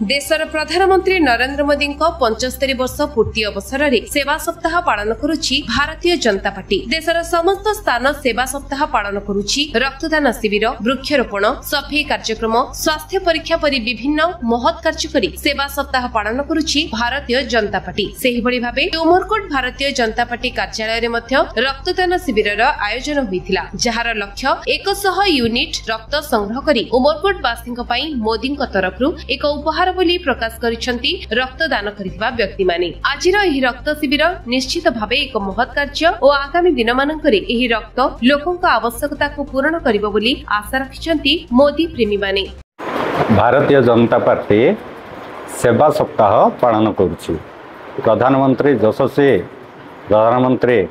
देशर प्रधानमंत्री नरेंद्र मोदी 75 वर्ष पूर्ति अवसर में सेवा सप्ताह पालन करुछि भारतीय जनता पार्टी। देशर समस्त स्थान सेवा सप्ताह पालन करुछि रक्तदान शिविर, वृक्षरोपण, सफाई कार्यक्रम, स्वास्थ्य परीक्षा परि विभिन्न महत् कार्य करी सेवा सप्ताह पालन करुछि भारतीय जनता पार्टी। सेहि भली भाबे उमरकोट भारतीय जनता पार्टी कार्यालय रे मध्य रक्तदान शिविरर आयोजन होइतिला, जहार लक्ष्य 100 यूनिट रक्त संग्रह करी उमरकोट वासी पई मोदी तरफरु एक उपहार बोली प्रकाश करिसंती रक्तदान करितबा व्यक्ति माने। आजिर एही रक्त शिविर निश्चित भाबे एक महत् कार्य और आगामी दिन मानकरे एही रक्त लोकंक आवश्यकता को पूर्ण करिबो बोली आशा रखिसंती मोदी प्रेमी माने। भारतीय जनता पार्टी सेवा सप्ताह पालन करुछि। प्रधानमंत्री यशस्वी प्रधानमंत्री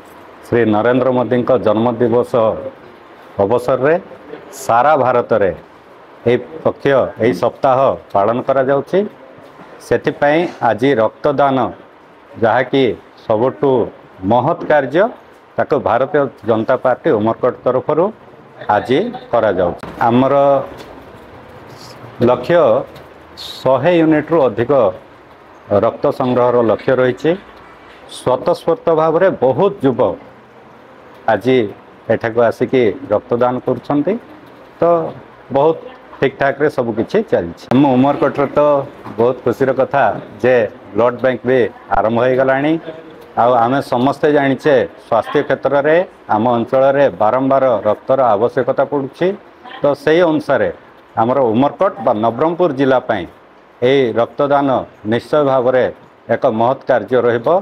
श्री नरेंद्र मोदी जन्म दिवस अवसर रे सारा भारत रे यही सप्ताह पालन करा जाउछि। सेथिपाई आज रक्तदान जहाँकि सबुठु महत् कार्य ताको भारतीय जनता पार्टी उमरकोट तरफरु आज करा जाउछि। आमर लक्ष्य 100 यूनिट रु अधिक रक्त संग्रह लक्ष्य रही। स्वतस्फूर्त भाव में बहुत युवक आज एठाक आसिकी रक्तदान करुछंती, तो बहुत ठीक ठाक रे सब किछि चलछि। हम उमरकोट तो बहुत खुशीर कथा जे ब्लड बैंक भी आरंभ हो गलानी। आमे समस्ते जानिचे स्वास्थ्य क्षेत्र रे आम अंचल रे बारंबार रक्तर आवश्यकता पड़ुछि, तो सही अनुसार आमर उमरकोट बा नवरंगपुर जिला पई ए रक्तदान निश्चय भाव में एक महत् कार्य रहिबो।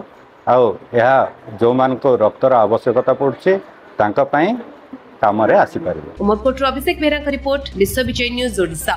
यह जो मान को रक्तर आवश्यकता पड़ुछि तांका पई काम रे आसी परिबो। उमरकोट अभिषेक बेहरा रिपोर्ट, विश्व विजय न्यूज ओडिशा।